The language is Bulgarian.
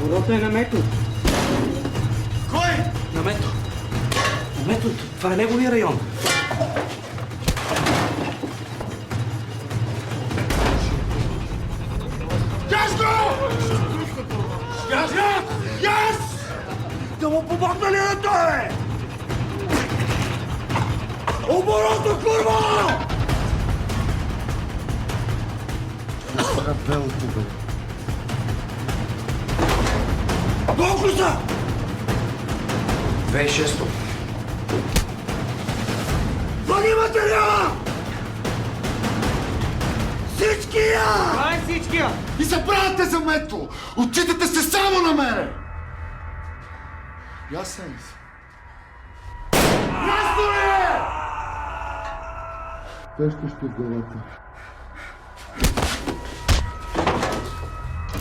Урото е на Метод. Кой? На Метод. На Метод. Това е неговия район. Яс го! Яс! Да му помогна ли на той? Оборото, курва! Рабелото, бе. Колко са? 2600. Ваги материала! Всичкия! Това е всичкия! И се правите за метро! Отчитате се само на мене! Ясен ли си? Ясно ли е? Те ще главата.